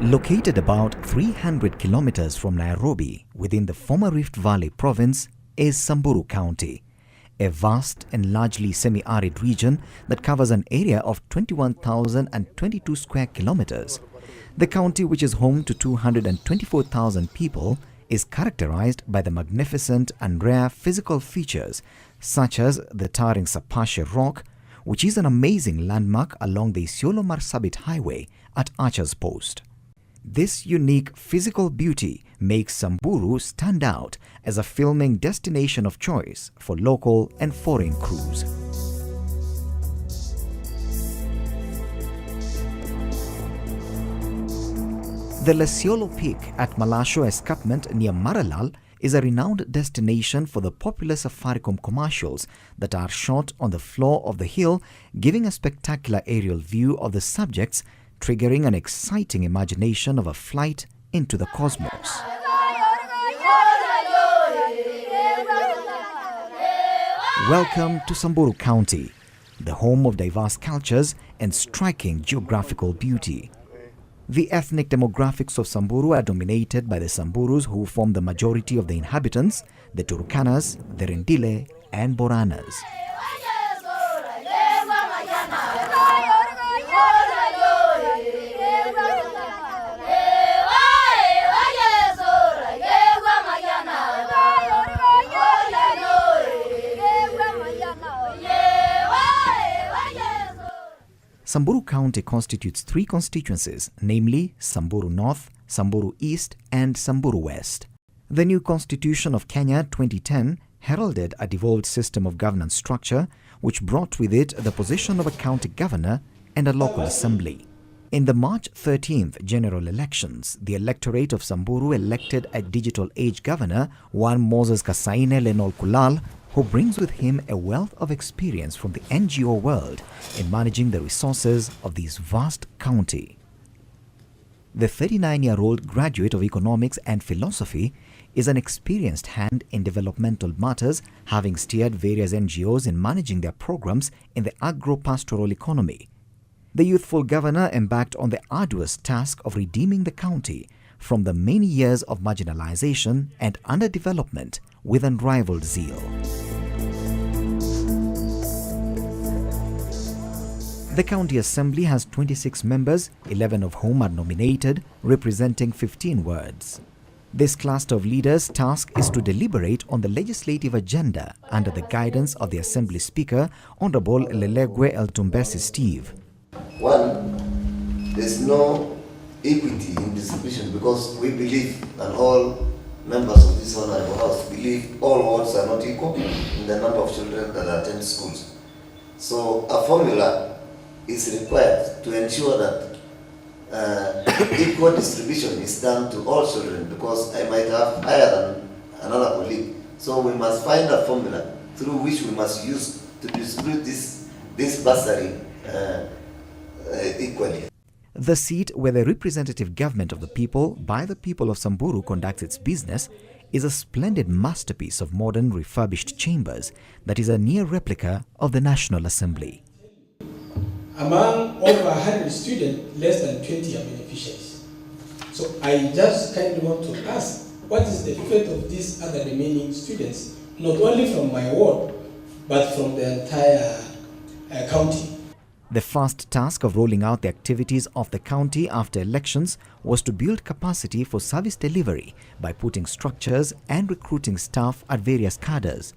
Located about 300 kilometers from Nairobi within the former Rift Valley province is Samburu County, a vast and largely semi-arid region that covers an area of 21,022 square kilometers. The county, which is home to 224,000 people, is characterized by the magnificent and rare physical features such as the towering Sapashe Rock, which is an amazing landmark along the Isiolo-Marsabit Highway at Archer's Post. This unique physical beauty makes Samburu stand out as a filming destination of choice for local and foreign crews. The Lesiolo Peak at Malasho Escarpment near Maralal is a renowned destination for the popular Safaricom commercials that are shot on the floor of the hill, giving a spectacular aerial view of the subjects, triggering an exciting imagination of a flight into the cosmos. Welcome to Samburu County, the home of diverse cultures and striking geographical beauty. The ethnic demographics of Samburu are dominated by the Samburus, who form the majority of the inhabitants, the Turkanas, the Rendile and Boranas. Samburu County constitutes three constituencies, namely Samburu North, Samburu East and Samburu West. The new Constitution of Kenya 2010 heralded a devolved system of governance structure which brought with it the position of a county governor and a local assembly. In the March 13th general elections, the electorate of Samburu elected a digital age governor, one Moses Kasaine Lenol Kulal, who brings with him a wealth of experience from the NGO world in managing the resources of this vast county. The 39-year-old graduate of economics and philosophy is an experienced hand in developmental matters, having steered various NGOs in managing their programs in the agro-pastoral economy. The youthful governor embarked on the arduous task of redeeming the county from the many years of marginalization and underdevelopment with unrivaled zeal. The County Assembly has 26 members, 11 of whom are nominated, representing 15 wards. This cluster of leaders' task is to deliberate on the legislative agenda under the guidance of the Assembly Speaker, Honorable Lelegwe Eltumbesi Steve. One, there's no equity in distribution because we believe, and all members of this honorable house believe, all wards are not equal in the number of children that attend schools. So a formula is required to ensure that equal distribution is done to all children, because I might have higher than another colleague. So we must find a formula through which we must use to distribute this bursary equally. The seat where the representative government of the people by the people of Samburu conducts its business is a splendid masterpiece of modern refurbished chambers that is a near replica of the National Assembly. Among over 100 students, less than 20 are beneficiaries. So I just kind of want to ask, what is the fate of these other remaining students, not only from my ward, but from the entire county? The first task of rolling out the activities of the county after elections was to build capacity for service delivery by putting structures and recruiting staff at various cadres.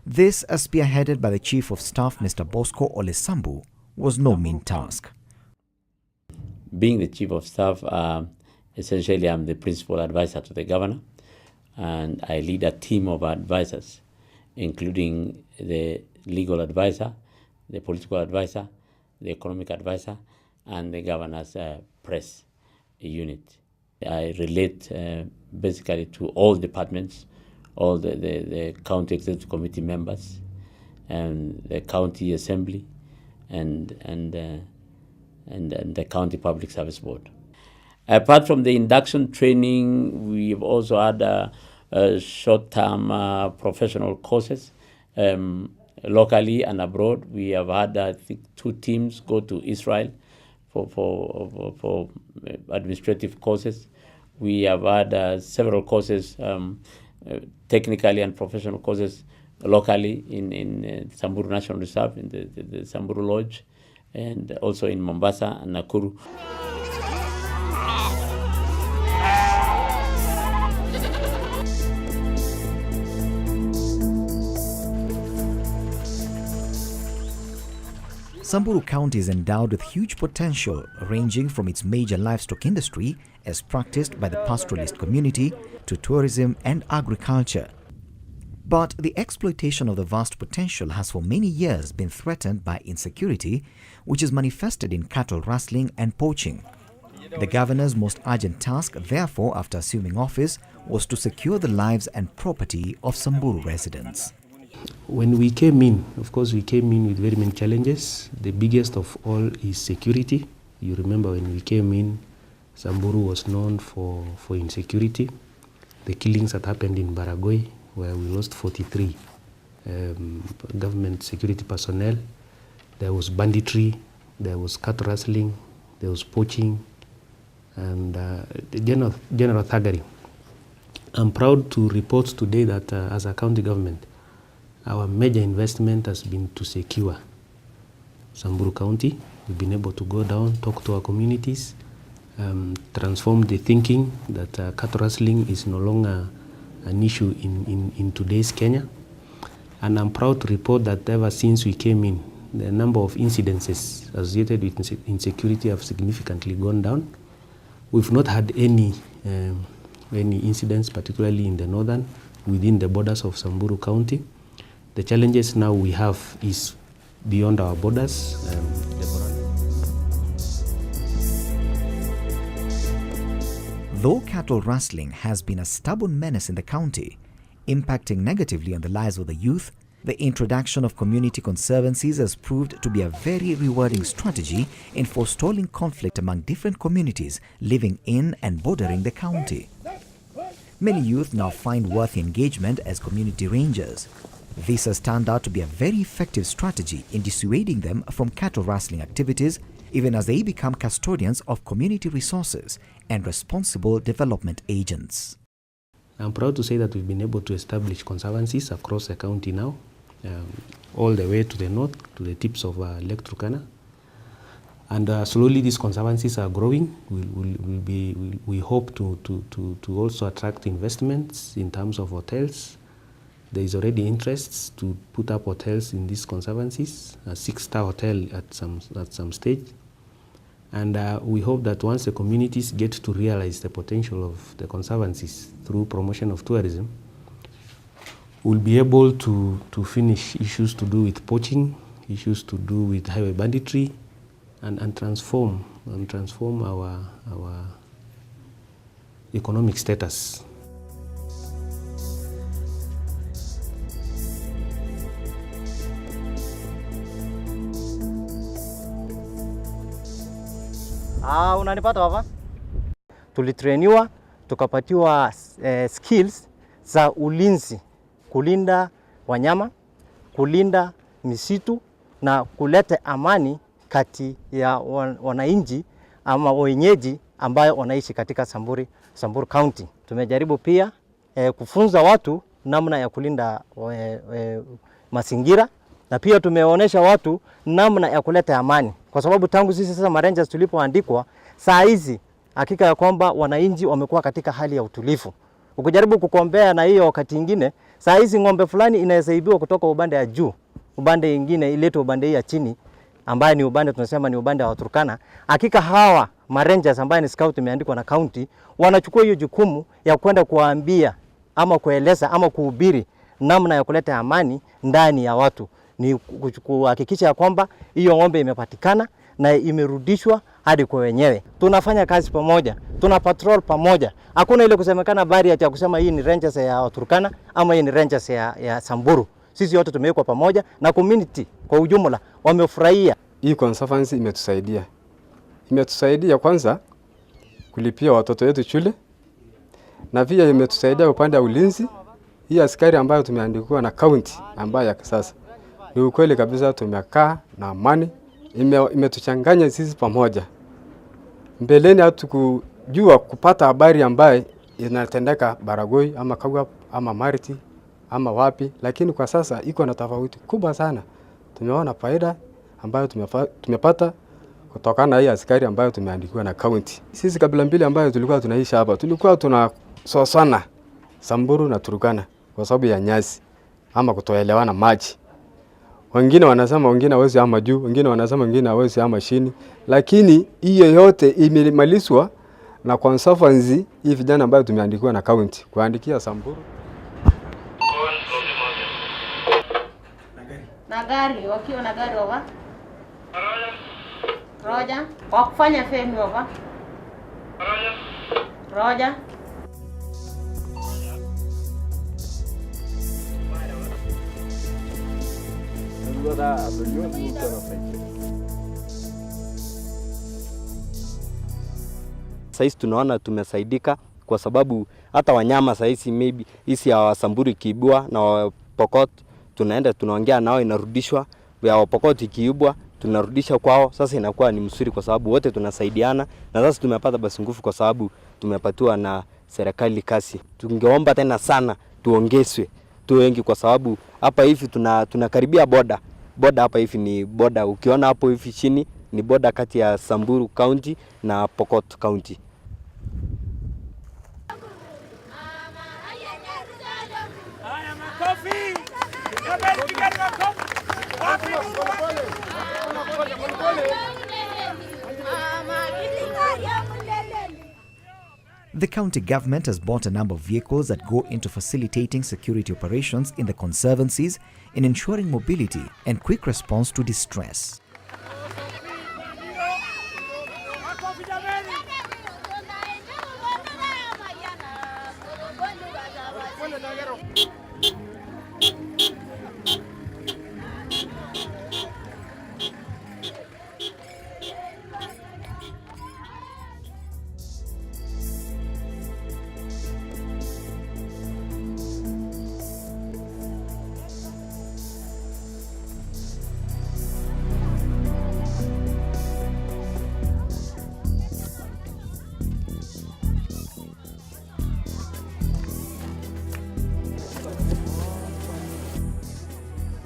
This, as spearheaded by the Chief of Staff, Mr. Bosco Olesambu, was no mean task. Being the Chief of Staff, essentially I'm the principal advisor to the governor, and I lead a team of advisors, including the legal advisor, the political advisor, the economic advisor, and the governor's press unit. I relate basically to all departments, all the county executive committee members, and the county assembly, and the county public service board. Apart from the induction training, we've also had short-term professional courses. Locally and abroad, we have had, I think, 2 teams go to Israel for administrative courses. We have had several courses, technically and professional courses locally in Samburu National Reserve, in the Samburu Lodge, and also in Mombasa and Nakuru. Samburu County is endowed with huge potential, ranging from its major livestock industry, as practiced by the pastoralist community, to tourism and agriculture. But the exploitation of the vast potential has for many years been threatened by insecurity, which is manifested in cattle rustling and poaching. The governor's most urgent task, therefore, after assuming office, was to secure the lives and property of Samburu residents. When we came in, of course, we came in with very many challenges. The biggest of all is security. You remember when we came in, Samburu was known for insecurity. The killings that happened in Baragoi, where we lost 43 government security personnel. There was banditry, there was cattle rustling, there was poaching, and general thuggery. I'm proud to report today that as a county government, our major investment has been to secure Samburu County. We've been able to go down, talk to our communities, transform the thinking that cattle rustling is no longer an issue in today's Kenya. And I'm proud to report that ever since we came in, the number of incidences associated with insecurity have significantly gone down. We've not had any incidents, particularly in the northern, within the borders of Samburu County. The challenges now we have is beyond our borders. Though cattle rustling has been a stubborn menace in the county, impacting negatively on the lives of the youth, the introduction of community conservancies has proved to be a very rewarding strategy in forestalling conflict among different communities living in and bordering the county. Many youth now find worthy engagement as community rangers. This has turned out to be a very effective strategy in dissuading them from cattle rustling activities, even as they become custodians of community resources and responsible development agents. I'm proud to say that we've been able to establish conservancies across the county now, all the way to the north, to the tips of Lake Turkana. And slowly these conservancies are growing. We hope to also attract investments in terms of hotels. There is already interest to put up hotels in these conservancies, a 6-star hotel at some stage. And we hope that once the communities get to realize the potential of the conservancies through promotion of tourism, we'll be able to finish issues to do with poaching, issues to do with highway banditry, and transform our economic status. Unanipata hapa? Tulitrainiwa, tukapatiwa skills za ulinzi, kulinda wanyama, kulinda misitu na kuleta amani kati ya wananchi ama wenyeji ambayo wanaishi katika Samburu County. Tumejaribu pia kufunza watu namna ya kulinda mazingira, na pia tumeonyesha watu namna ya kuleta amani, kwa sababu tangu sisi sasa marangers tulipoandikwa, saa hizi hakika ya kwamba wananchi wamekuwa katika hali ya utulivu. Ukijaribu kukombea na hiyo wakati mwingine, saa hizi ng'ombe fulani inaweza ibiwa kutoka upande ya juu, upande mwingine iletwe upande ya chini, ambaye ni upande tunasema ni upande wa Turkana. Hakika hawa marangers ambaye ni scout imeandikwa na county, wanachukua hiyo jukumu ya kwenda kuambia ama kueleza ama kuhubiri namna ya kuleta amani ndani ya watu, ni kuhakikisha ya kwamba hiyo ng'ombe imepatikana na imerudishwa hadi kwa wenyewe. Tunafanya kazi pamoja, tuna patrol pamoja. Hakuna ile kusemekana bari ya kusema hii ni rangers ya Turkana ama hii ni rangers ya Samburu. Sisi wote tumewekwa pamoja na community kwa ujumla wamefurahia. Hii conservancy imetusaidia kwanza kulipia watoto wetu shule, na pia imetusaidia upande wa ulinzi. Hii askari ambayo tumeandikiwa na county ambayo ya sasa, ni ukweli kabisa tumekaa na amani, imetuchanganya sisi pamoja. Mbeleni hatukujua kupata habari ambaye inatendeka Baragoi ama Kagwa ama Mariti ama wapi, lakini kwa sasa iko na tofauti kubwa sana. Tumeona faida ambayo tumepata kutokana na hii askari ambayo tumeandikiwa na county. Sisi kabila mbili ambayo tulikuwa tunaishi hapa, tulikuwa tunasosana Samburu na Turkana kwa sababu ya nyasi ama kutoelewana maji. Wengine wanasema wengine hawezi ama juu, wengine wanasema wengine hawezi ama chini, lakini hiyo yote imemalizwa na conservancy hii vijana ambayo tumeandikiwa na county kuandikia Samburu. Na gari, wakiwa na gari wava? Roja. Wakufanya femi wava? Roja. Sasa tunaona tumesaidika kwa sababu hata wanyama sasa maybe hisi ya Samburu kiibwa na Pokot tunaenda tunaongea nao inarudishwa, ya Pokot kiibwa tunarudisha kwao. Sasa inakuwa ni mzuri kwa sababu wote tunasaidiana, na sasa tumepata basi nguvu kwa sababu tumepatiwa na serikali kasi. Tungeomba tena sana tuongezwe tu wengi kwa sababu hapa hivi tunakaribia boda hapa hivi ni boda, ukiona hapo hivi chini ni boda kati ya Samburu County na Pokot County. The county government has bought a number of vehicles that go into facilitating security operations in the conservancies, in ensuring mobility and quick response to distress.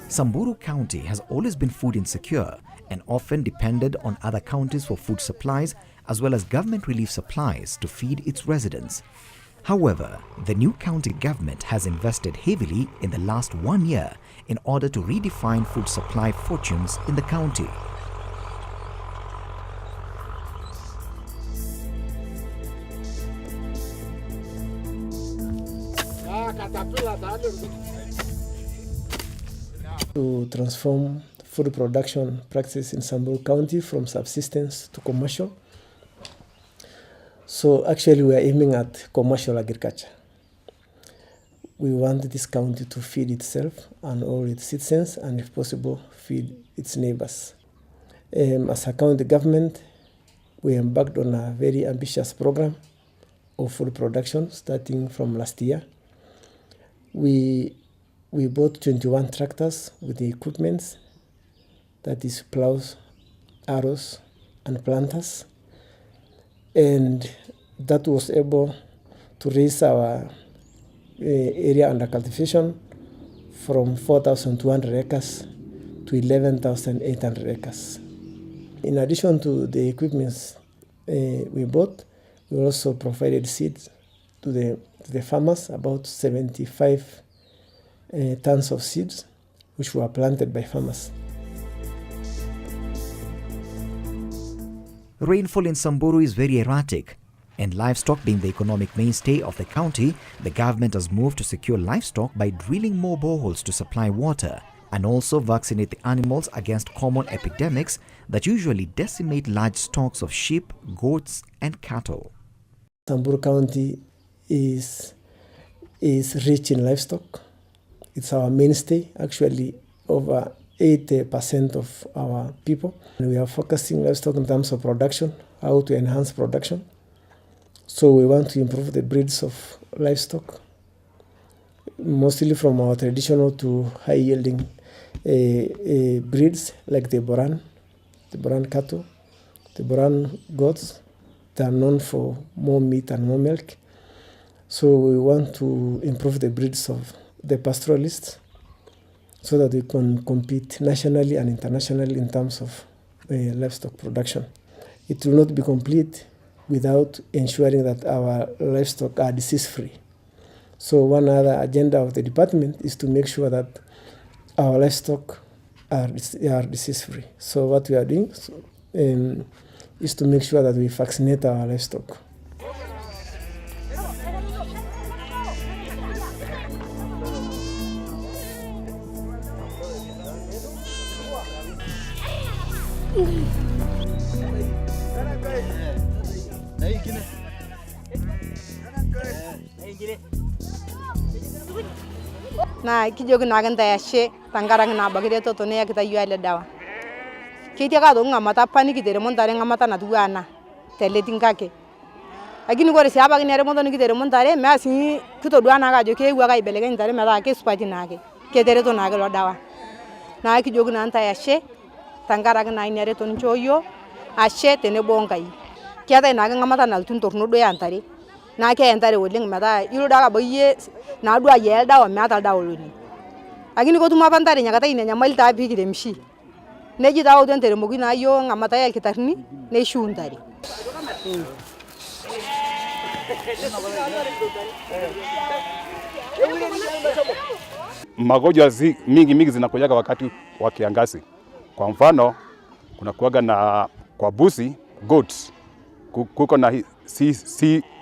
Samburu County has always been food insecure and often depended on other counties for food supplies as well as government relief supplies to feed its residents. However, the new county government has invested heavily in the last 1 year in order to redefine food supply fortunes in the county. To transform food production practice in Samburu County from subsistence to commercial. So actually we are aiming at commercial agriculture. We want this county to feed itself and all its citizens, and if possible, feed its neighbors. As a county government, we embarked on a very ambitious program of food production starting from last year. We bought 21 tractors with the equipment, that is plows, arrows, and planters. And that was able to raise our area under cultivation from 4,200 acres to 11,800 acres. In addition to the equipment we bought, we also provided seeds to the farmers, about 75 tons of seeds, which were planted by farmers. Rainfall in Samburu is very erratic, and livestock being the economic mainstay of the county, the government has moved to secure livestock by drilling more boreholes to supply water and also vaccinate the animals against common epidemics that usually decimate large stocks of sheep, goats, and cattle. Samburu County is rich in livestock. It's our mainstay, actually over 80% of our people. And we are focusing livestock in terms of production, how to enhance production. So we want to improve the breeds of livestock, mostly from our traditional to high-yielding breeds like the Boran cattle, the Boran goats, they are known for more meat and more milk. So we want to improve the breeds of the pastoralists so that we can compete nationally and internationally in terms of livestock production. It will not be complete without ensuring that our livestock are disease-free. So one other agenda of the department is to make sure that our livestock are disease-free. So what we are doing is to make sure that we vaccinate our livestock. Na kijoki na kenta yashe tangarang na bagire toto ne yakita yuale dawa kiti ka do ngamata pani kitere montare ngamata na tuana teletingake lakini gore si abagi nere montone kitere montare me asi kito duana ka jo ke waga ibelege ntare meta ke spati nake ketere to nake lo dawa na kijoki na anta yashe tangarang na nere to nchoyo ashe tene bongai kiata na ngamata na tun torno do yantare na ke entare woleng meta iro daga boye na dua yel dawa meta dawa loni lakini ko tuma pantare nyakata ine nyamal ta bi kiremshi neji dawa tentere mogi na yo ngamata yel kitarni ne shuntari magonjwa mingi zinakujaga wakati wa kiangazi. Kwa mfano kuna kuaga na kwa busi goats kuko na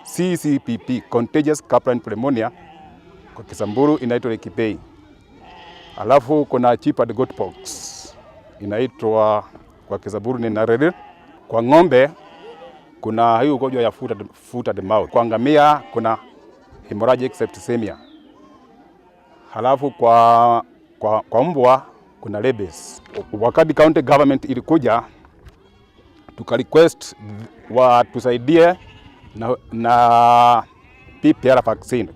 CCPP, contagious capillary pneumonia, kwa Kisamburu inaitwa Kipei. Alafu kuna chipad goat pox inaitwa kwa Kisamburu ni narede. Kwa ng'ombe kuna hiyo ugonjwa ya foot and mouth. Kwa ngamia kuna hemorrhagic septicemia. Halafu kwa mbwa kuna rabies. Wakati county government ilikuja tuka request watusaidie na PPR vaccine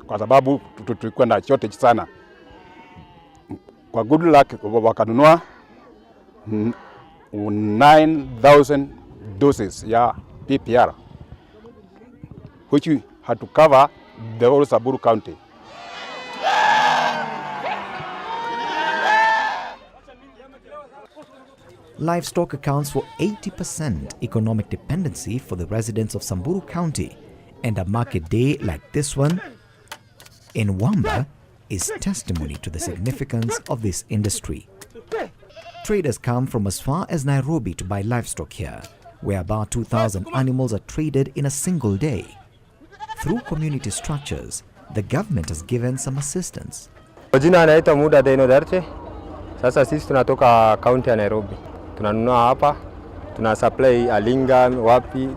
kwa sababu tulikuwa na shortage sana. Kwa good luck wakanunua 9,000 doses ya PPR which we had to cover the whole Samburu County. Livestock accounts for 80% economic dependency for the residents of Samburu County, and a market day like this one in Wamba is testimony to the significance of this industry. Traders come from as far as Nairobi to buy livestock here, where about 2,000 animals are traded in a single day. Through community structures, the government has given some assistance. Jina anaitwa Muda Deno Darche. Sasa sisi tunatoka county ya Nairobi. Tunanunua hapa, tuna supply Alinga, wapi,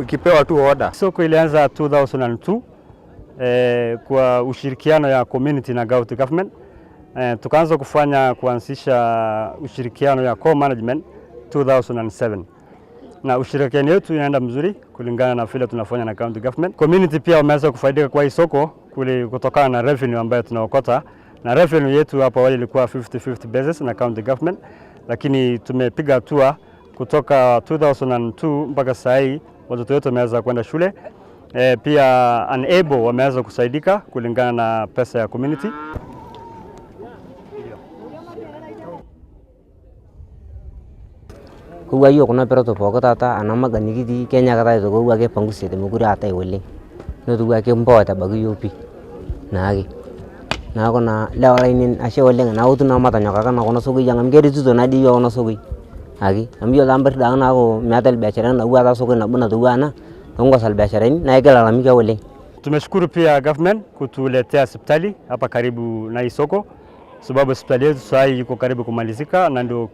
ikipewa tu order. Soko ilianza 2002 kwa ushirikiano ya community na county government. Tukaanza kuanzisha ushirikiano ya co-management 2007. Na ushirikiano wetu inaenda mzuri kulingana na vile tunafanya na county government. Community pia wameanza kufaidika kwa hii soko kutokana na revenue ambayo tunaokota. Na revenue yetu hapa awali ilikuwa 50-50 basis na county government, lakini tumepiga hatua kutoka 2002 mpaka sasa hii watoto wetu wameanza kwenda shule. Pia unable wameanza kusaidika kulingana na pesa ya community. Kuwa hiyo kuna peroto poko tata anamaga nikiti Kenya kata hizo kuwa ke pangusi te mukuri hata iwele no tuwa ke mbota bagu yupi nage na kona leo lainin ashe wele na utu na mata nyoka kana kono sogi jangam geri tuzo na di yo kono sogi agi ambiyo lamber da na ko metal biashara na uwa sogi na buna tuwana ngo sal biashara ni na igala lamika wele. Tumeshukuru pia government kutuletea hospitali hapa karibu na isoko, sababu hospitali yetu sasa iko karibu kumalizika na ndio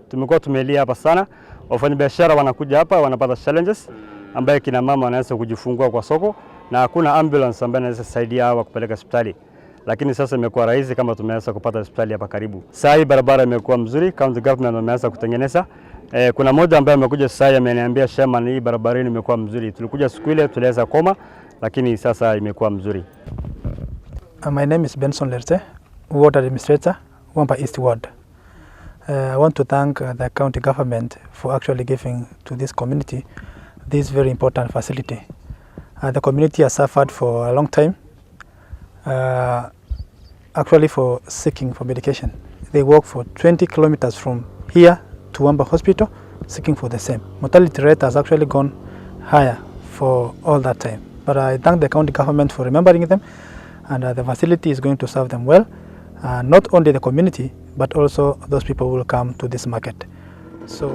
tumekuwa tumelia hapa sana. Wafanyabiashara wanakuja hapa wanapata challenges ambaye kina mama wanaweza kujifungua kwa soko na hakuna ambulance ambaye inaweza saidia hawa kupeleka hospitali. Lakini sasa imekuwa rahisi kama tumeweza kupata hospitali hapa karibu. Sasa hii barabara imekuwa mzuri, county government wameanza kutengeneza. Kuna mmoja ambaye amekuja sasa ameniambia Sherman, hii barabara imekuwa mzuri. Tulikuja siku ile tuliweza koma, lakini sasa imekuwa mzuri. My name is Benson Lerte, Ward Administrator, Wamba East Ward. I want to thank the county government for actually giving to this community this very important facility. The community has suffered for a long time, actually for seeking for medication. They walk for 20 kilometers from here to Wamba Hospital seeking for the same. Mortality rate has actually gone higher for all that time. But I thank the county government for remembering them, and the facility is going to serve them well. Not only the community, but also those people who will come to this market. So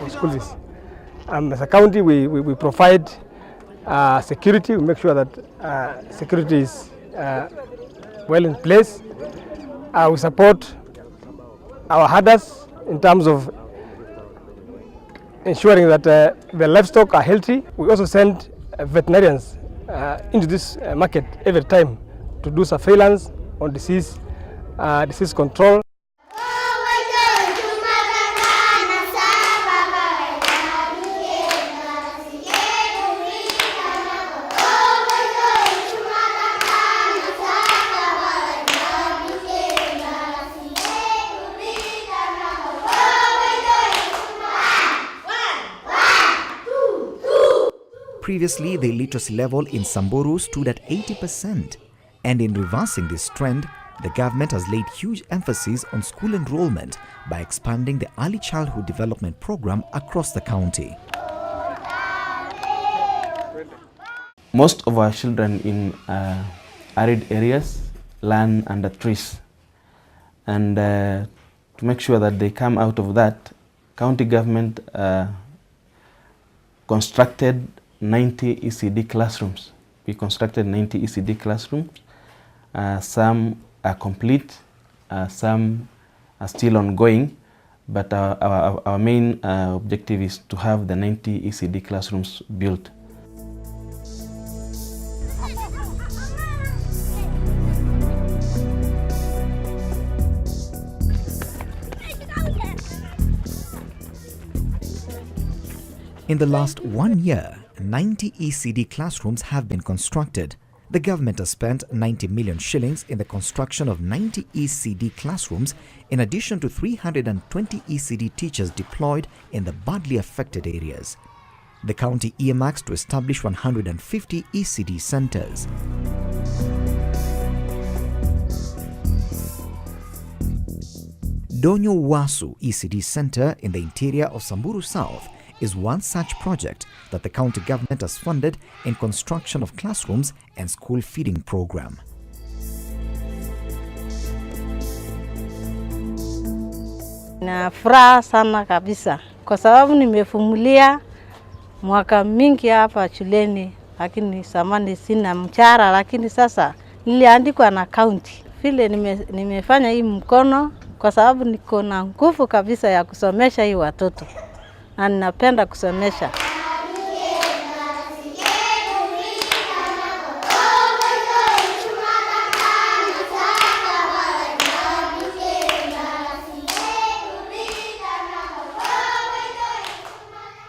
school fees. As a county, we provide security. We make sure that security is well in place. We support our herders in terms of ensuring that the livestock are healthy. We also send veterinarians into this market every time to do surveillance on disease control. Previously, the literacy level in Samburu stood at 80%, and in reversing this trend, the government has laid huge emphasis on school enrollment by expanding the early childhood development program across the county. Most of our children in arid areas learn under trees, and to make sure that they come out of that, county government constructed 90 ECD classrooms. We constructed 90 ECD classrooms. Some are complete, some are still ongoing, but our main objective is to have the 90 ECD classrooms built. In the last 1 year, 90 ECD classrooms have been constructed. The government has spent 90 million shillings in the construction of 90 ECD classrooms, in addition to 320 ECD teachers deployed in the badly affected areas. The county earmarks to establish 150 ECD centers. Donyo Wasu ECD Center in the interior of Samburu South is one such project that the county government has funded in construction of classrooms and school feeding program. Na furaha sana kabisa kwa sababu nimefumulia mwaka mingi hapa shuleni, lakini samani sina mchara, lakini sasa niliandikwa na county. Vile nimefanya hii mkono kwa sababu niko na nguvu kabisa ya kusomesha hii watoto. Na ninapenda kusomesha.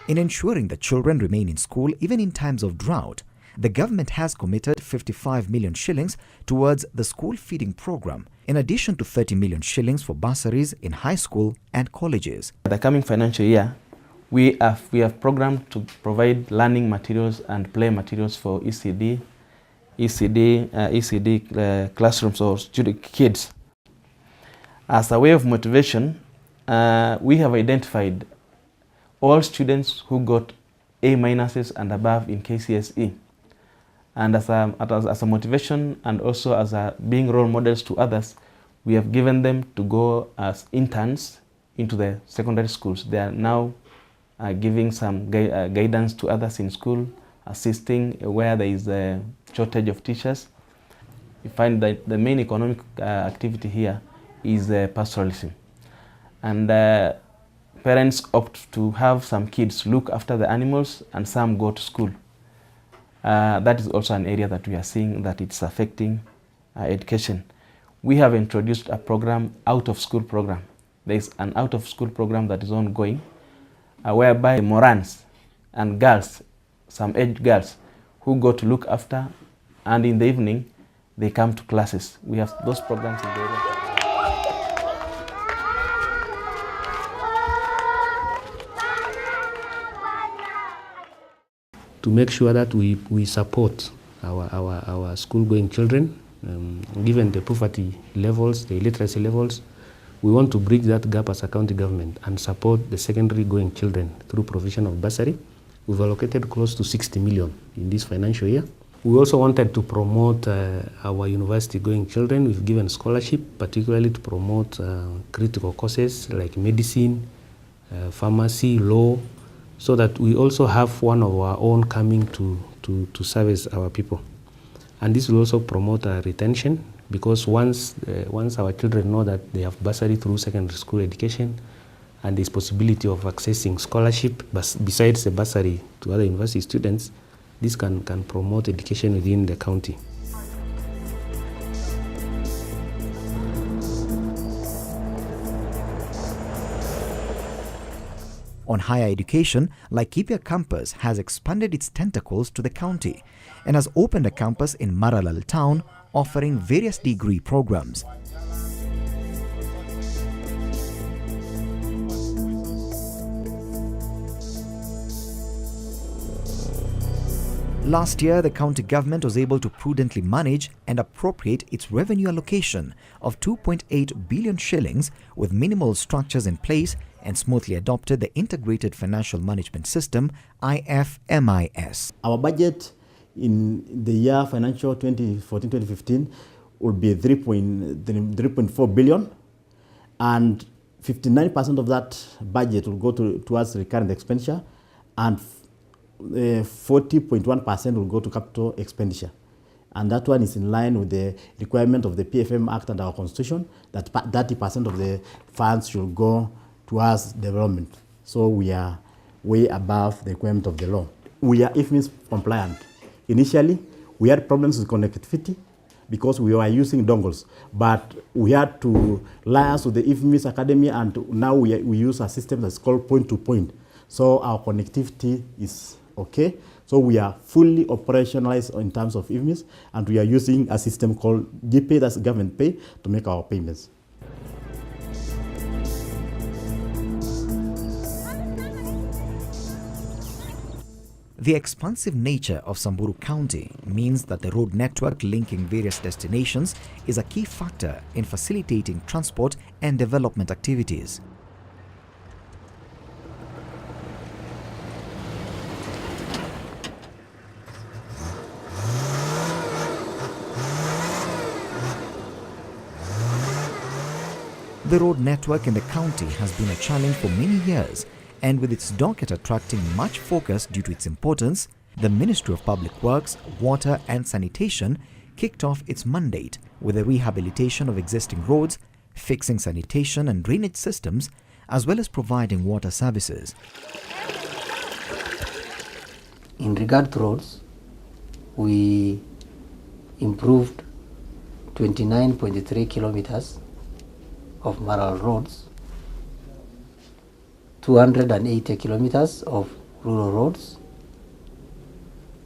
In ensuring that children remain in school even in times of drought, the government has committed 55 million shillings towards the school feeding program, in addition to 30 million shillings for bursaries in high school and colleges. The coming financial year, we have programmed to provide learning materials and play materials for ECD classrooms or student kids. As a way of motivation, we have identified all students who got A- and above in KCSE. And as a motivation and also as being role models to others, we have given them to go as interns into the secondary schools. They are now giving some guidance to others in school, assisting where there is a shortage of teachers. We find that the main economic activity here is pastoralism. And parents opt to have some kids look after the animals and some go to school. That is also an area that we are seeing that it's affecting education. We have introduced a program, out-of-school program. There is an out-of-school program that is ongoing, whereby Morans and girls, some aged girls, who go to look after, and in the evening, they come to classes. We have those programs in the area. To make sure that we support our school-going children, given the poverty levels, the illiteracy levels, we want to bridge that gap as a county government and support the secondary-going children through provision of bursary. We've allocated close to 60 million in this financial year. We also wanted to promote our university-going children. We've given scholarship, particularly to promote critical courses like medicine, pharmacy, law, so that we also have one of our own coming to service our people. And this will also promote retention, because once our children know that they have bursary through secondary school education and there's possibility of accessing scholarship besides the bursary to other university students, this can promote education within the county. On higher education, Laikipia campus has expanded its tentacles to the county and has opened a campus in Maralal town offering various degree programs. Last year, the county government was able to prudently manage and appropriate its revenue allocation of 2.8 billion shillings with minimal structures in place and smoothly adopted the Integrated Financial Management System, IFMIS. Our budget in the year financial 2014-2015 will be 3.4 billion, and 59% of that budget will go towards recurrent expenditure, and 40.1% will go to capital expenditure. And that one is in line with the requirement of the PFM Act and our Constitution, that 30% of the funds should go towards development. So we are way above the requirement of the law. We are IFMIS compliant. Initially, we had problems with connectivity because we were using dongles, but we had to liaise with the IFMIS Academy, and now we use a system that's called point-to-point. So our connectivity is okay. So we are fully operationalized in terms of IFMIS, and we are using a system called GPay, that's government pay, to make our payments. The expansive nature of Samburu County means that the road network linking various destinations is a key factor in facilitating transport and development activities. The road network in the county has been a challenge for many years, and with its docket attracting much focus due to its importance, the Ministry of Public Works, Water and Sanitation kicked off its mandate with the rehabilitation of existing roads, fixing sanitation and drainage systems, as well as providing water services. In regard to roads, we improved 29.3 kilometers of Maral roads, 280 kilometers of rural roads.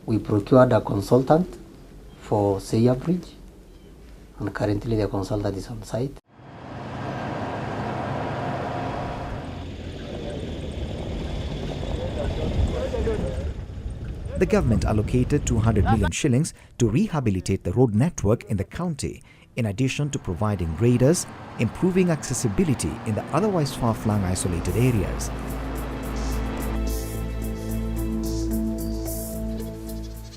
We procured a consultant for Seya Bridge, and currently the consultant is on site. The government allocated 200 million shillings to rehabilitate the road network in the county, in addition to providing graders, improving accessibility in the otherwise far-flung isolated areas.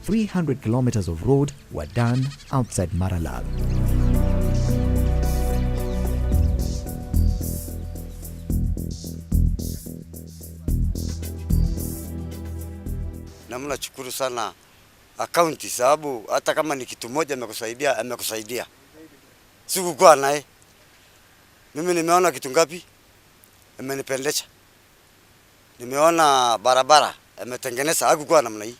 "300 kilometers of road were done outside Maralal. Na mnashukuru sana akaunti, sababu hata kama ni kitu moja amekusaidia. Sikukuwa naye. Mimi nimeona kitu ngapi? Imenipendesha. Nimeona barabara ametengeneza, hakukuwa namna hii.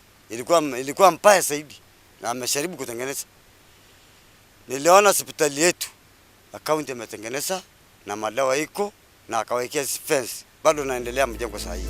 Ilikuwa mbaya zaidi, na amesharibu kutengeneza. Niliona hospitali yetu akaunti imetengeneza na madawa iko na akawekea fence, bado naendelea mjengo saa hii.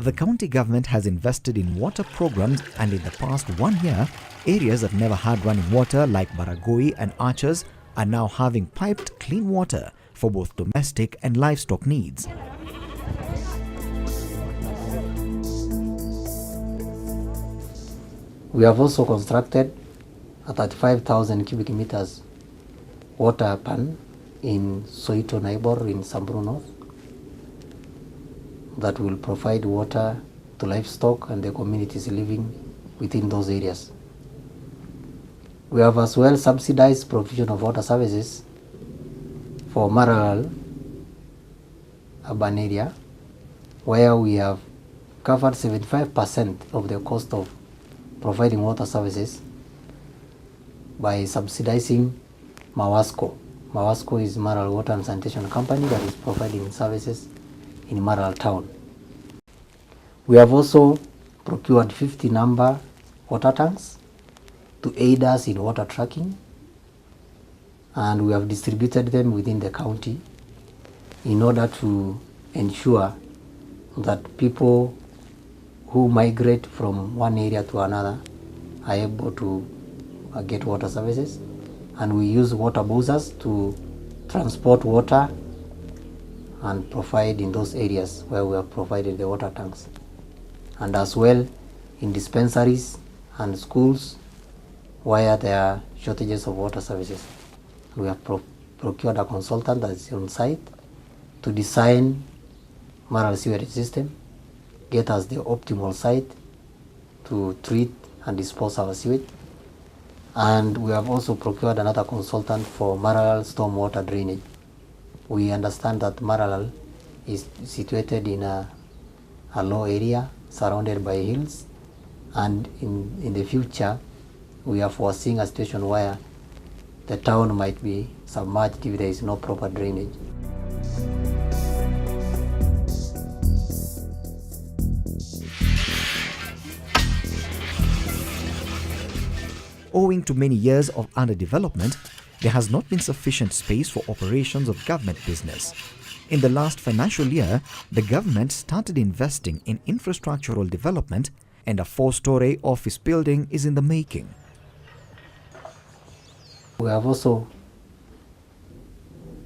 The county government has invested in water programs, and in the past 1 year, areas that never had running water like Baragoi and Archers are now having piped clean water for both domestic and livestock needs. We have also constructed a 35,000 cubic meters water pan in Soito Naibor in Samburu North that will provide water to livestock and the communities living within those areas. We have as well subsidized provision of water services for Maralal urban area, where we have covered 75% of the cost of providing water services by subsidizing Mawasco. Mawasco is Maralal Water and Sanitation Company that is providing services in Maralal town. We have also procured 50 number water tanks to aid us in water tracking, and we have distributed them within the county in order to ensure that people who migrate from one area to another are able to get water services. And we use water buses to transport water and provide in those areas where we have provided the water tanks. And as well in dispensaries and schools where there are shortages of water services. We have procured a consultant that is on site to design Maralal sewerage system, get us the optimal site to treat and dispose our sewage. And we have also procured another consultant for Maralal stormwater drainage. We understand that Maralal is situated in a low area surrounded by hills, and in the future we are foreseeing a situation where the town might be submerged if there is no proper drainage. Owing to many years of underdevelopment, there has not been sufficient space for operations of government business. In the last financial year, the government started investing in infrastructural development, and a 4-story office building is in the making. We have also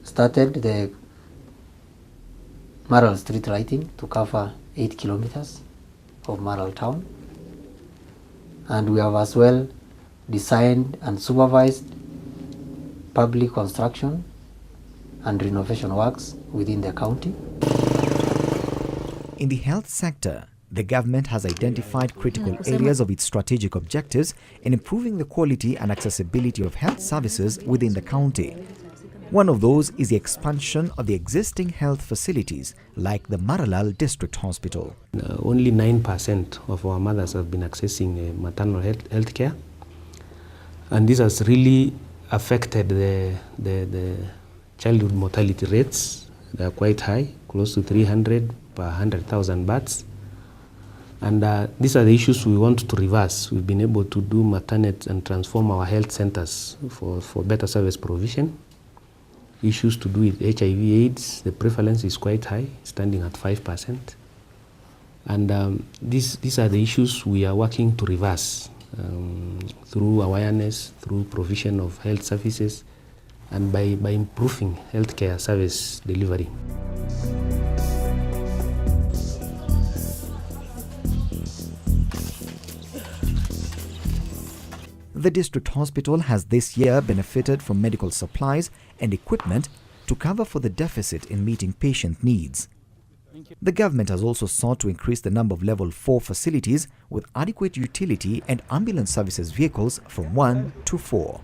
started the Maralal street lighting to cover 8 kilometers of Maralal town, and we have as well designed and supervised public construction and renovation works within the county. In the health sector, the government has identified critical areas of its strategic objectives in improving the quality and accessibility of health services within the county. One of those is the expansion of the existing health facilities like the Maralal District Hospital. Only 9% of our mothers have been accessing maternal health care. And this has really affected the childhood mortality rates. They are quite high, close to 300 per 100,000 births. And these are the issues we want to reverse. We've been able to do maternity and transform our health centers for better service provision. Issues to do with HIV/AIDS, the prevalence is quite high, standing at 5%. And these are the issues we are working to reverse. Through awareness, through provision of health services, and by improving healthcare service delivery. The district hospital has this year benefited from medical supplies and equipment to cover for the deficit in meeting patient needs. The government has also sought to increase the number of level 4 facilities with adequate utility and ambulance services vehicles from 1 to 4.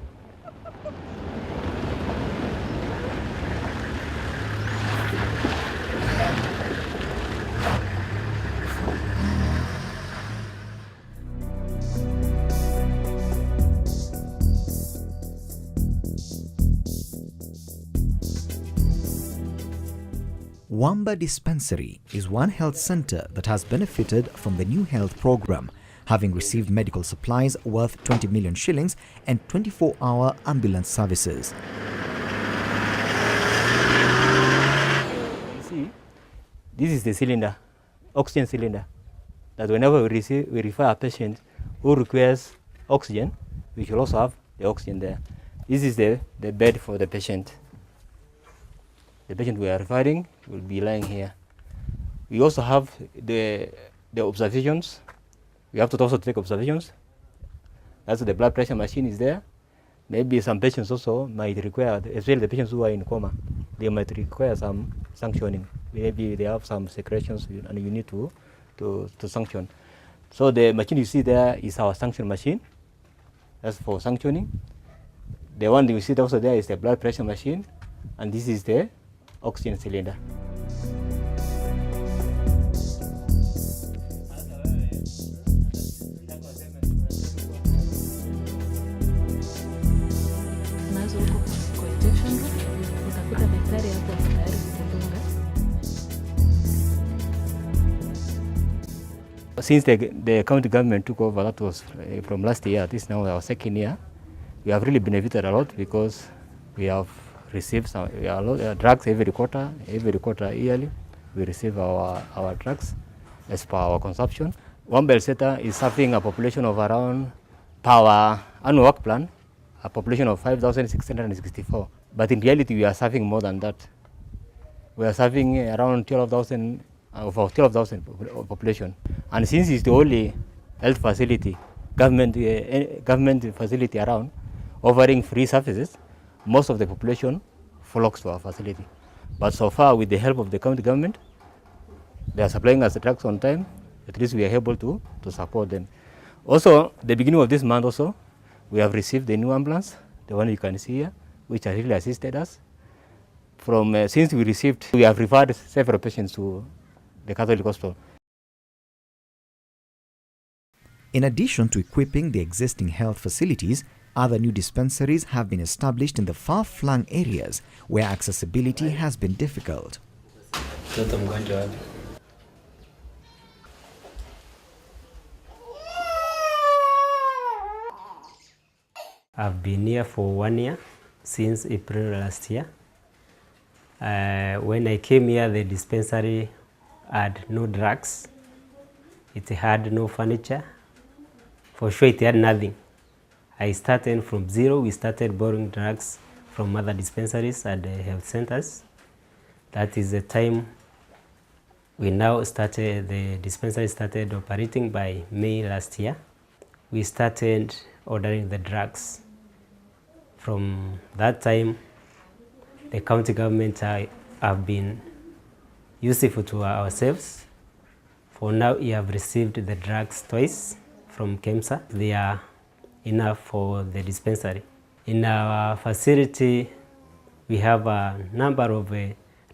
Wamba Dispensary is one health center that has benefited from the new health program, having received medical supplies worth 20 million shillings and 24-hour ambulance services. You see, this is the cylinder, oxygen cylinder, that whenever we refer a patient who requires oxygen, we should also have the oxygen there. This is the bed for the patient. The patient we are referring will be lying here. We also have the observations. We have to also take observations. That's the blood pressure machine is there. Maybe some patients also might require, especially the patients who are in coma, they might require some sanctioning. Maybe they have some secretions and you need to sanction. So the machine you see there is our sanction machine. That's for sanctioning. The one you see also there is the blood pressure machine, and this is the oxygen cylinder. Since the county government took over, that was from last year, this is now our second year, we have really benefited a lot because we have received some drugs every quarter yearly. We receive our drugs as per our consumption. Wamba Health Center is serving a population of around, per our annual work plan, a population of 5,664. But in reality, we are serving more than that. We are serving around 12,000 population. And since it's the only health facility, government facility around, offering free services, most of the population flocks to our facility. But so far, with the help of the county government, they are supplying us the drugs on time. At least we are able to support them. Also, the beginning of this month also, we have received the new ambulance, the one you can see here, which has really assisted us. Since we received, we have referred several patients to the Catholic Hospital. In addition to equipping the existing health facilities, other new dispensaries have been established in the far-flung areas where accessibility has been difficult. I've been here for 1 year, since April last year. When I came here, the dispensary had no drugs. It had no furniture. For sure, it had nothing. I started from zero. We started borrowing drugs from other dispensaries at the health centers. That is the time we now started, the dispensary started operating by May last year. We started ordering the drugs. From that time, the county government have been useful to ourselves. For now, we have received the drugs twice from KEMSA. They are enough for the dispensary. In our facility, we have a number of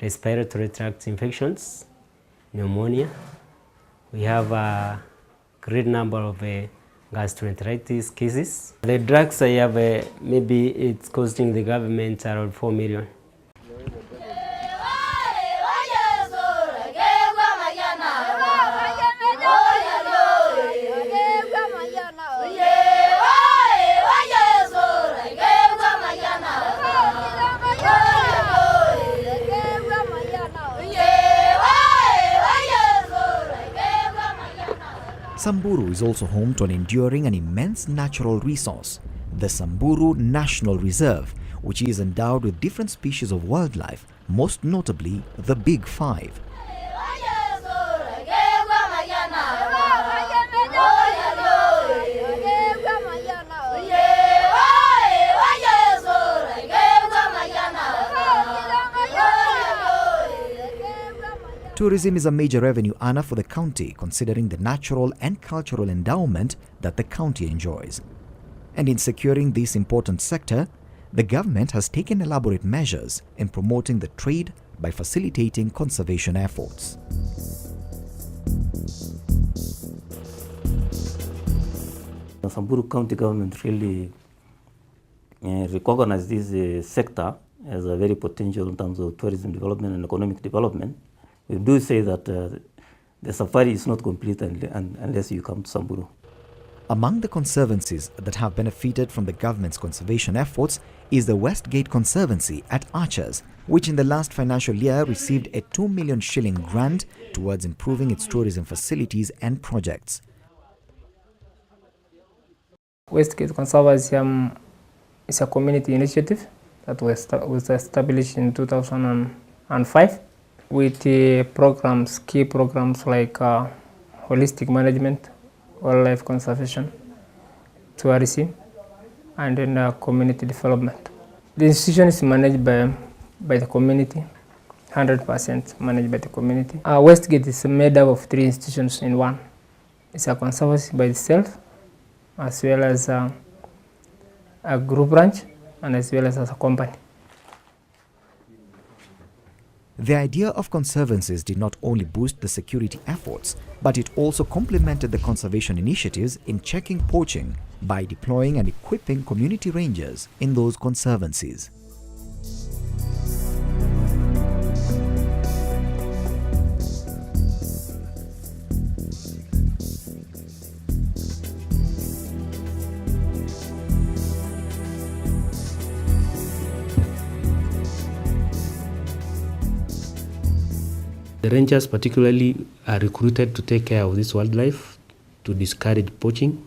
respiratory tract infections, pneumonia. We have a great number of gastroenteritis cases. The drugs I have, maybe it's costing the government around 4 million. Samburu is also home to an enduring and immense natural resource, the Samburu National Reserve, which is endowed with different species of wildlife, most notably the Big Five. Tourism is a major revenue earner for the county, considering the natural and cultural endowment that the county enjoys. And in securing this important sector, the government has taken elaborate measures in promoting the trade by facilitating conservation efforts. The Samburu County government really recognized this sector as a very potential in terms of tourism development and economic development. we do say that the safari is not complete unless you come to Samburu. Among the conservancies that have benefited from the government's conservation efforts is the Westgate Conservancy at Archers, which in the last financial year received a 2 million shilling grant towards improving its tourism facilities and projects. Westgate Conservancy is a community initiative that was established in 2005 with key programs like holistic management, wildlife conservation, tourism, and then community development. The institution is managed by the community, 100% managed by the community. Westgate is made up of 3 institutions in one. It's a conservancy by itself, as well as a group branch, and as well as a company. The idea of conservancies did not only boost the security efforts, but it also complemented the conservation initiatives in checking poaching by deploying and equipping community rangers in those conservancies. The rangers particularly are recruited to take care of this wildlife, to discourage poaching.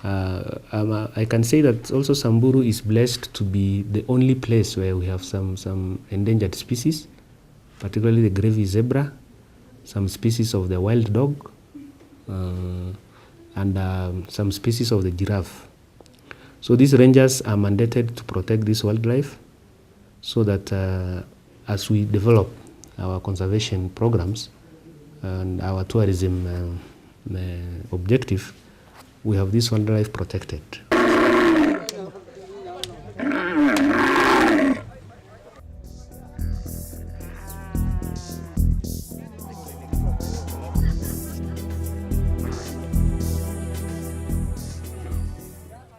I can say that also Samburu is blessed to be the only place where we have some endangered species, particularly the gravy zebra, some species of the wild dog, and some species of the giraffe. So these rangers are mandated to protect this wildlife so that as we develop our conservation programs and our tourism objective, we have this wildlife protected.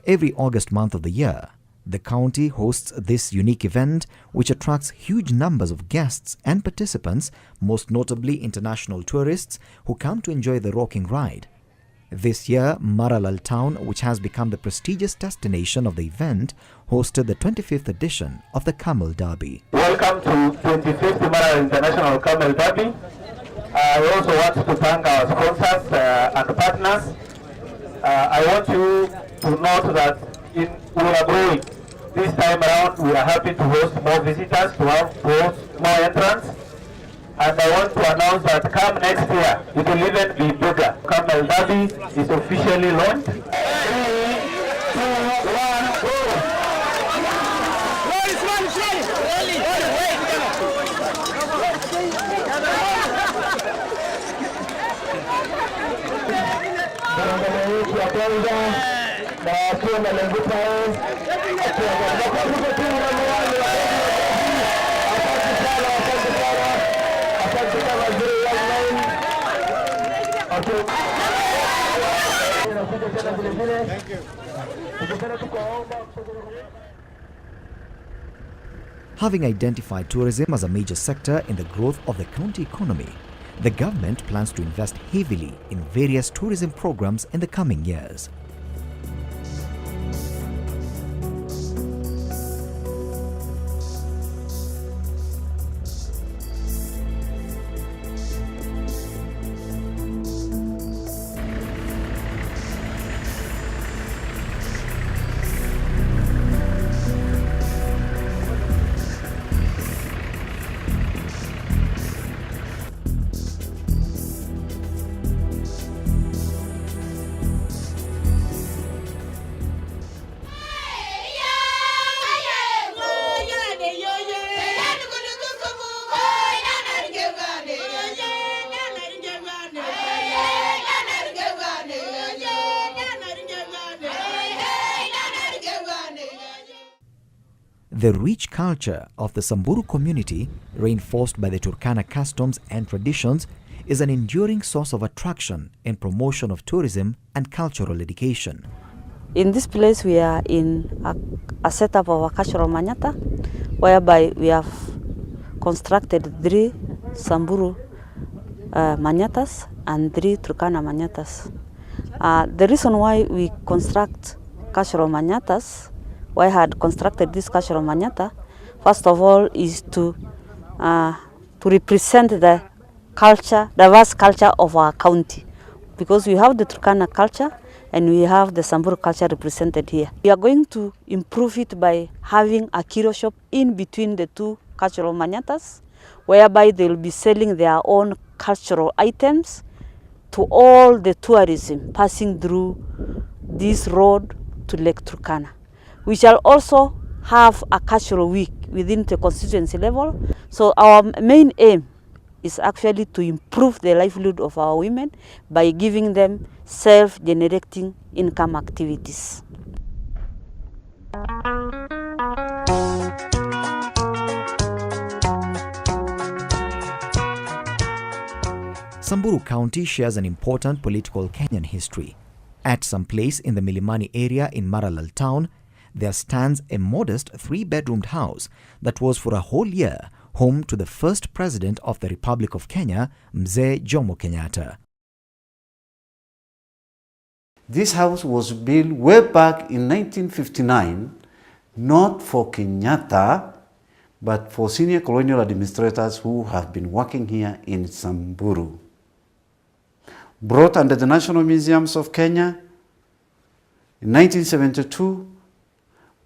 Every August month of the year, the county hosts this unique event which attracts huge numbers of guests and participants, most notably international tourists who come to enjoy the rocking ride. This year, Maralal town, which has become the prestigious destination of the event, hosted the 25th edition of the Camel Derby. Welcome to 25th Maralal International Camel Derby. I also want to thank our sponsors and partners. I want you to note that we are growing. This time around, we are happy to host more visitors, to host more entrants. And I want to announce that come next year, it will even be bigger. Camel Derby is officially launched. 3, 2, 1, go! Having identified tourism as a major sector in the growth of the county economy, the government plans to invest heavily in various tourism programs in the coming years. The rich culture of the Samburu community, reinforced by the Turkana customs and traditions, is an enduring source of attraction and promotion of tourism and cultural education. In this place, we are in a setup of a cultural manyata, whereby we have constructed 3 Samburu manyatas and 3 Turkana manyatas. The reason why we construct cultural manyatas, why I had constructed this cultural manyata, first of all, is to represent the culture, diverse culture of our county, because we have the Turkana culture and we have the Samburu culture represented here. We are going to improve it by having a kiro shop in between the 2 cultural manyatas, whereby they will be selling their own cultural items to all the tourism passing through this road to Lake Turkana. We shall also have a cultural week within the constituency level. So our main aim is actually to improve the livelihood of our women by giving them self-generating income activities. Samburu County shares an important political Kenyan history. At some place in the Milimani area in Maralal town, there stands a modest 3-bedroomed house that was for a whole year home to the first president of the Republic of Kenya, Mzee Jomo Kenyatta. This house was built way back in 1959, not for Kenyatta, but for senior colonial administrators who have been working here in Samburu. Brought under the National Museums of Kenya in 1972,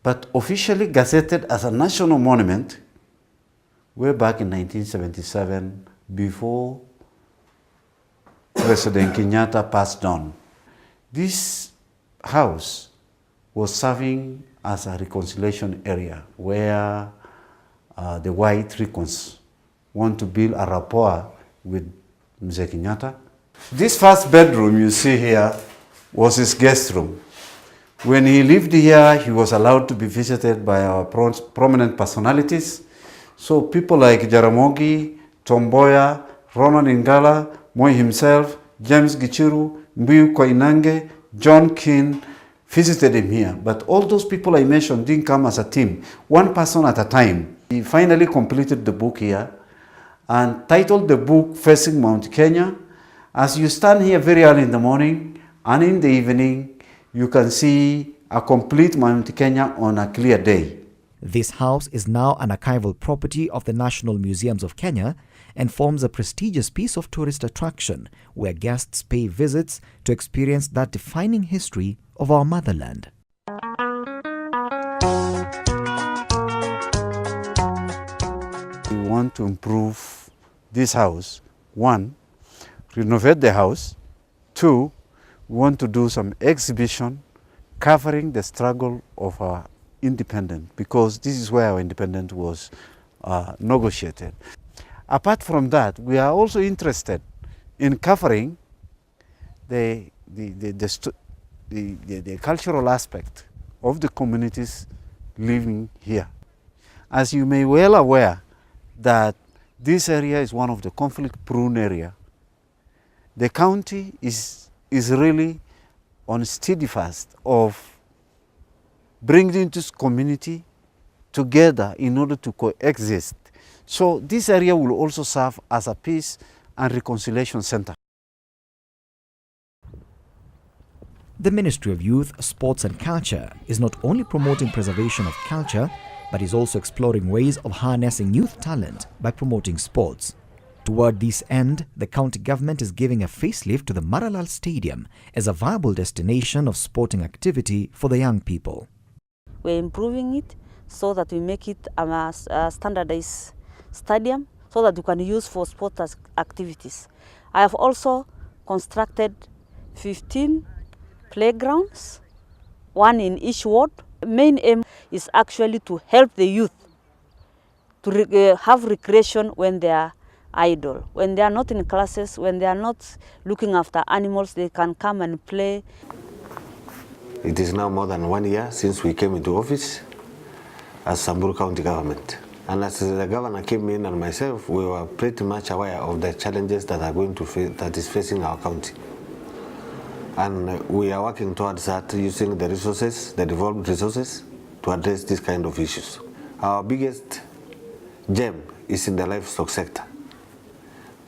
but officially gazetted as a national monument way back in 1977, before President Kenyatta passed on. This house was serving as a reconciliation area where the white recons want to build a rapport with Mzee Kenyatta. This first bedroom you see here was his guest room. When he lived here, he was allowed to be visited by our prominent personalities. So people like Jaramogi, Tomboya, Ronan Ingala, Moi himself, James Gichiru, Mbiu Koinange, John Keane visited him here. But all those people I mentioned didn't come as a team, one person at a time. He finally completed the book here and titled the book Facing Mount Kenya. As you stand here very early in the morning and in the evening, you can see a complete Mount Kenya on a clear day. This house is now an archival property of the National Museums of Kenya and forms a prestigious piece of tourist attraction where guests pay visits to experience that defining history of our motherland. We want to improve this house. 1, renovate the house. 2, we want to do some exhibition covering the struggle of our independence, because this is where our independence was negotiated. Apart from that, we are also interested in covering the cultural aspect of the communities living here. As you may well aware that this area is one of the conflict-prone area. The county is really on steadfast of bringing this community together in order to coexist. So this area will also serve as a peace and reconciliation center. The Ministry of Youth, Sports and Culture is not only promoting preservation of culture, but is also exploring ways of harnessing youth talent by promoting sports. Toward this end, the county government is giving a facelift to the Maralal Stadium as a viable destination of sporting activity for the young people. We're improving it so that we make it a standardized stadium so that you can use for sports activities. I have also constructed 15 playgrounds, 1 in each ward. The main aim is actually to help the youth to have recreation when they are idle. When they are not in classes, when they are not looking after animals, they can come and play. It is now more than 1 year since we came into office as Samburu County government. And as the governor came in and myself, we were pretty much aware of the challenges that are going to that is facing our county. And we are working towards that, using the resources, the devolved resources, to address this kind of issues. Our biggest gem is in the livestock sector.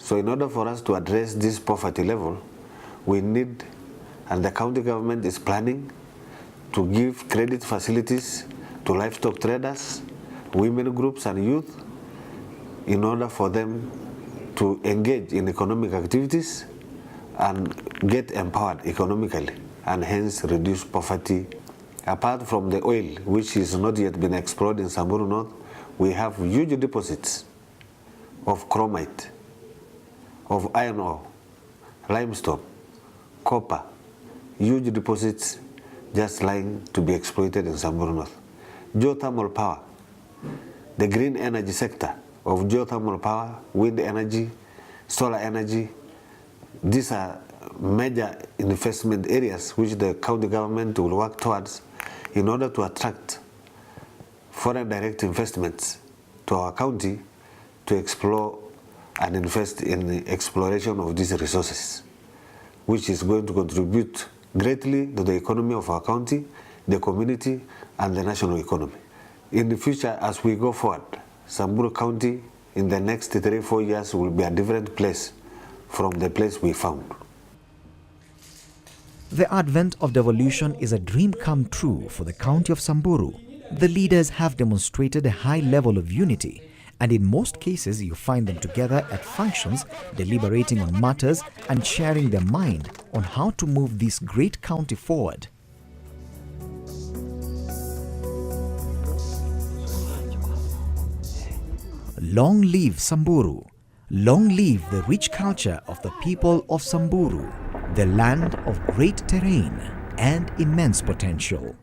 So in order for us to address this poverty level, we need, and the county government is planning, to give credit facilities to livestock traders, women groups and youth, in order for them to engage in economic activities and get empowered economically, and hence reduce poverty. Apart from the oil, which is not yet been explored in Samburu North, we have huge deposits of chromite, of iron ore, limestone, copper, huge deposits just lying to be exploited in Samburu North. Geothermal power, the green energy sector of geothermal power, wind energy, solar energy, these are major investment areas which the county government will work towards in order to attract foreign direct investments to our county to explore and invest in the exploration of these resources, which is going to contribute greatly to the economy of our county, the community, and the national economy. In the future, as we go forward, Samburu County in the next 3-4 years will be a different place from the place we found. The advent of devolution is a dream come true for the county of Samburu. The leaders have demonstrated a high level of unity, and in most cases you find them together at functions, deliberating on matters and sharing their mind on how to move this great county forward. Long live Samburu! Long live the rich culture of the people of Samburu, the land of great terrain and immense potential.